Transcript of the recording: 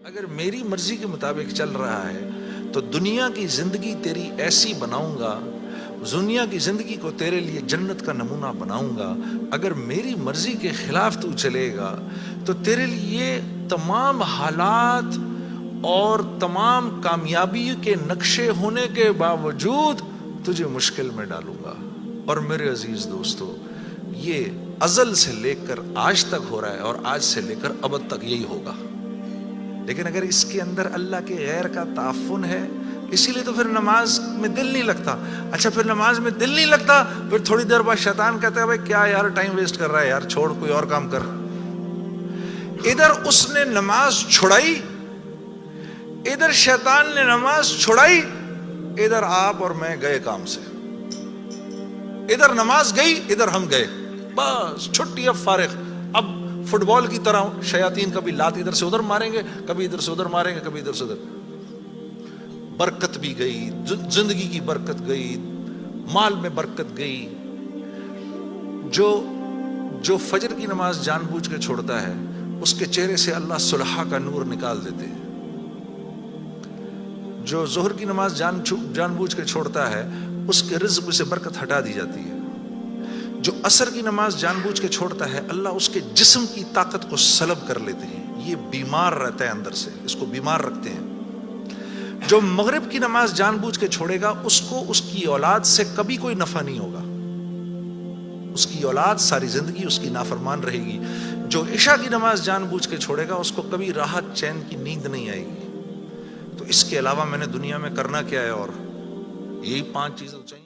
اگر میری مرضی کے مطابق چل رہا ہے تو دنیا کی زندگی تیری ایسی بناؤں گا، دنیا کی زندگی کو تیرے لیے جنت کا نمونہ بناؤں گا۔ اگر میری مرضی کے خلاف تو چلے گا تو تیرے لیے تمام حالات اور تمام کامیابی کے نقشے ہونے کے باوجود تجھے مشکل میں ڈالوں گا۔ اور میرے عزیز دوستو، یہ ازل سے لے کر آج تک ہو رہا ہے اور آج سے لے کر ابد تک یہی ہوگا۔ لیکن اگر اس کے اندر اللہ کے غیر کا تعفن ہے، اسی لیے تو پھر نماز میں دل نہیں لگتا۔ اچھا، پھر نماز میں دل نہیں لگتا، پھر تھوڑی دیر بعد شیطان کہتا ہے بھائی کیا یار ٹائم ویسٹ کر رہا ہے، یار چھوڑ کوئی اور کام کر۔ ادھر اس نے نماز چھڑائی، ادھر شیطان نے نماز چھڑائی، ادھر آپ اور میں گئے کام سے۔ ادھر نماز گئی، ادھر ہم گئے، بس چھٹی، اب فارغ۔ اب فٹ بال کی طرح شیاطین کبھی لات ادھر سے ادھر ماریں گے، کبھی ادھر سے ادھر ماریں گے، کبھی ادھر سے ادھر۔ برکت بھی گئی، زندگی کی برکت گئی، مال میں برکت گئی۔ جو فجر کی نماز جان بوجھ کے چھوڑتا ہے، اس کے چہرے سے اللہ صلح کا نور نکال دیتے ہیں۔ جو ظہر کی نماز جان بوجھ کے چھوڑتا ہے، اس کے رزق سے برکت ہٹا دی جاتی ہے۔ جو عصر کی نماز جان بوجھ کے چھوڑتا ہے، اللہ اس کے جسم کی طاقت کو سلب کر لیتے ہیں۔ یہ بیمار رہتا ہے اندر سے، اس کو بیمار رکھتے ہیں۔ جو مغرب کی نماز جان بوجھ کے چھوڑے گا، اس کو اس کی اولاد سے کبھی کوئی نفع نہیں ہوگا۔ اس کی اولاد ساری زندگی اس کی نافرمان رہے گی۔ جو عشاء کی نماز جان بوجھ کے چھوڑے گا، اس کو کبھی راحت چین کی نیند نہیں آئے گی۔ تو اس کے علاوہ میں نے دنیا میں کرنا کیا ہے؟ اور یہی 5 چیزیں چاہیے۔